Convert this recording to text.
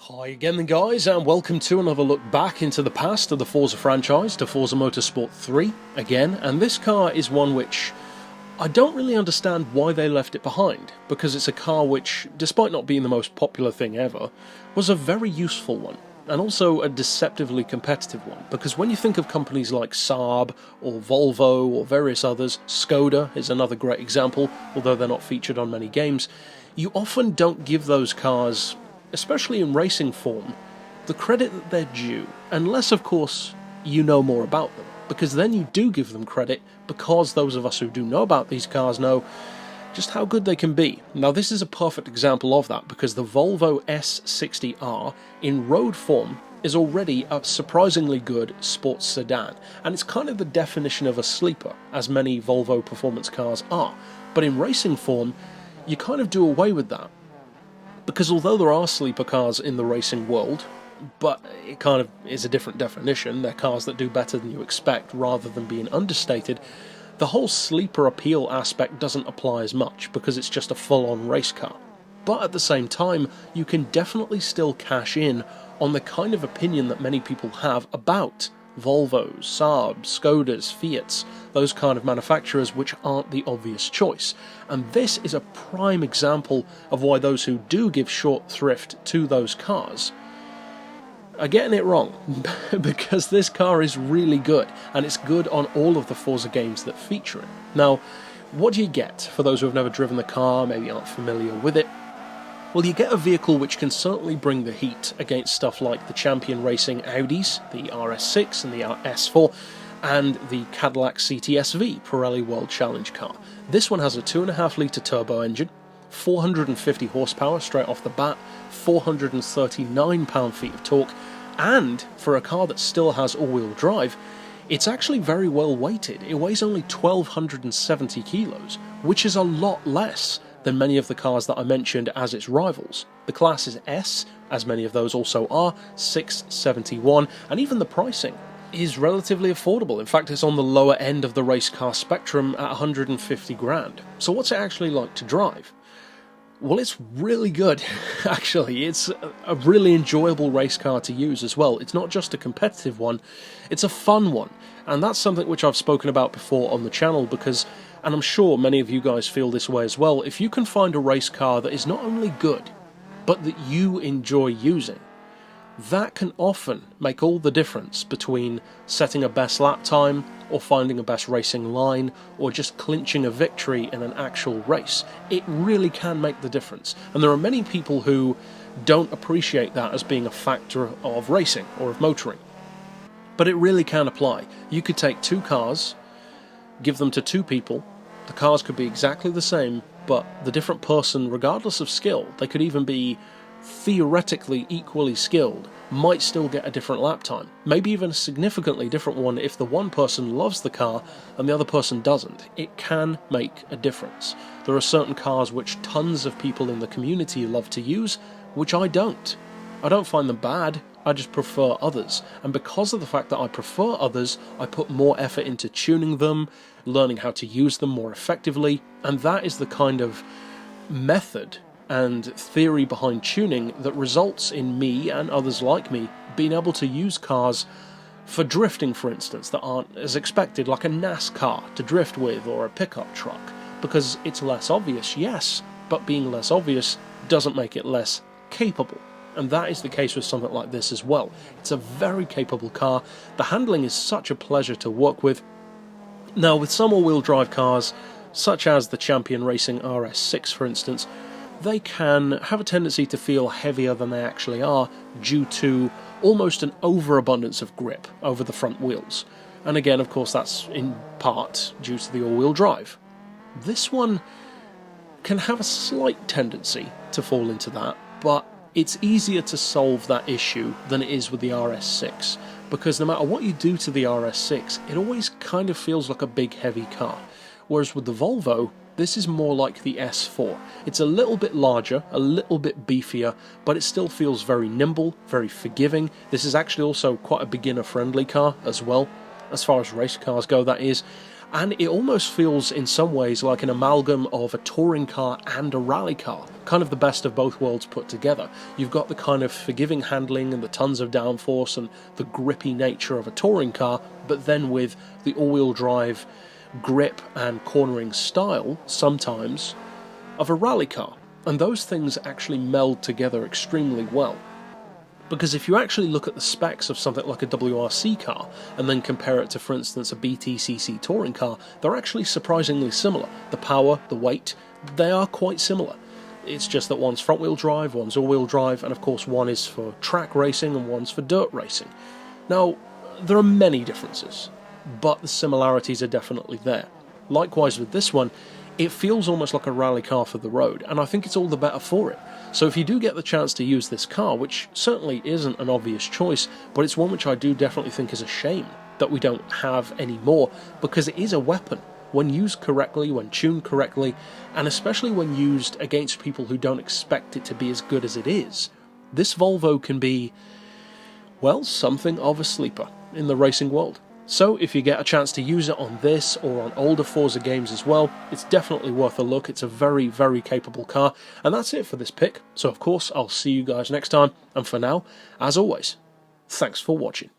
Hi again then guys, and welcome to another look back into the past of the Forza franchise, to Forza Motorsport 3 again, and this car is one which I don't really understand why they left it behind, because it's a car which, despite not being the most popular thing ever, was a very useful one, and also a deceptively competitive one, because when you think of companies like Saab, or Volvo, or various others, Skoda is another great example, although they're not featured on many games, you often don't give those cars, especially in racing form, the credit that they're due, unless of course you know more about them, because then you do give them credit, because those of us who do know about these cars know just how good they can be. Now this is a perfect example of that, because the Volvo S60R in road form is already a surprisingly good sports sedan, and it's kind of the definition of a sleeper, as many Volvo performance cars are, but in racing form you kind of do away with that. Because although there are sleeper cars in the racing world, but it kind of is a different definition, they're cars that do better than you expect rather than being understated, the whole sleeper appeal aspect doesn't apply as much because it's just a full-on race car. But at the same time, you can definitely still cash in on the kind of opinion that many people have about Volvos, Saabs, Skodas, Fiats, those kind of manufacturers which aren't the obvious choice. And this is a prime example of why those who do give short thrift to those cars are getting it wrong, because this car is really good, and it's good on all of the Forza games that feature it. Now, what do you get for those who have never driven the car, maybe aren't familiar with it? Well, you get a vehicle which can certainly bring the heat against stuff like the champion racing Audis, the RS6 and the S4, and the Cadillac CTS-V Pirelli World Challenge car. This one has a 2.5 litre turbo engine, 450 horsepower straight off the bat, 439 pound-feet of torque, and for a car that still has all-wheel drive, it's actually very well weighted. It weighs only 1,270 kilos, which is a lot less than many of the cars that I mentioned as its rivals. The class is S, as many of those also are, 671, and even the pricing is relatively affordable. In fact, it's on the lower end of the race car spectrum at 150 grand. So what's it actually like to drive? Well, it's really good, actually. It's a really enjoyable race car to use as well. It's not just a competitive one, it's a fun one. And that's something which I've spoken about before on the channel, because, and I'm sure many of you guys feel this way as well, if you can find a race car that is not only good, but that you enjoy using, that can often make all the difference between setting a best lap time, or finding a best racing line, or just clinching a victory in an actual race. It really can make the difference, and there are many people who don't appreciate that as being a factor of racing or of motoring. But it really can apply. You could take two cars, give them to two people, the cars could be exactly the same, but the different person, regardless of skill, they could even be theoretically equally skilled, might still get a different lap time, maybe even a significantly different one if the one person loves the car and the other person doesn't. It can make a difference. There are certain cars which tons of people in the community love to use, which I don't. I don't find them bad, I just prefer others, and because of the fact that I prefer others, I put more effort into tuning them, learning how to use them more effectively, and that is the kind of method and theory behind tuning that results in me and others like me being able to use cars for drifting, for instance, that aren't as expected, like a NASCAR to drift with, or a pickup truck, because it's less obvious, yes, but being less obvious doesn't make it less capable. And that is the case with something like this as well. It's a very capable car, the handling is such a pleasure to work with. Now with some all-wheel drive cars, such as the Champion Racing RS6 for instance, they can have a tendency to feel heavier than they actually are due to almost an overabundance of grip over the front wheels. And again, of course, that's in part due to the all-wheel drive. This one can have a slight tendency to fall into that, but it's easier to solve that issue than it is with the RS6, because no matter what you do to the RS6, it always kind of feels like a big heavy car. Whereas with the Volvo, this is more like the S4. It's a little bit larger, a little bit beefier, but it still feels very nimble, very forgiving. This is actually also quite a beginner-friendly car as well, as far as race cars go, that is. and it almost feels in some ways like an amalgam of a touring car and a rally car, kind of the best of both worlds put together. You've got the kind of forgiving handling and the tons of downforce and the grippy nature of a touring car, but then with the all-wheel drive grip and cornering style, sometimes, of a rally car. And those things actually meld together extremely well. Because if you actually look at the specs of something like a WRC car and then compare it to, for instance, a BTCC touring car, they're actually surprisingly similar. The power, the weight, they are quite similar. It's just that one's front-wheel drive, one's all-wheel drive, and of course one is for track racing and one's for dirt racing. Now, there are many differences, but the similarities are definitely there. Likewise with this one, it feels almost like a rally car for the road, and I think it's all the better for it. So if you do get the chance to use this car, which certainly isn't an obvious choice, but it's one which I do definitely think is a shame that we don't have anymore, because it is a weapon. When used correctly, when tuned correctly, and especially when used against people who don't expect it to be as good as it is, this Volvo can be, well, something of a sleeper in the racing world. So if you get a chance to use it on this or on older Forza games as well, it's definitely worth a look. It's a very, very capable car. And that's it for this pick. So of course, I'll see you guys next time. And for now, as always, thanks for watching.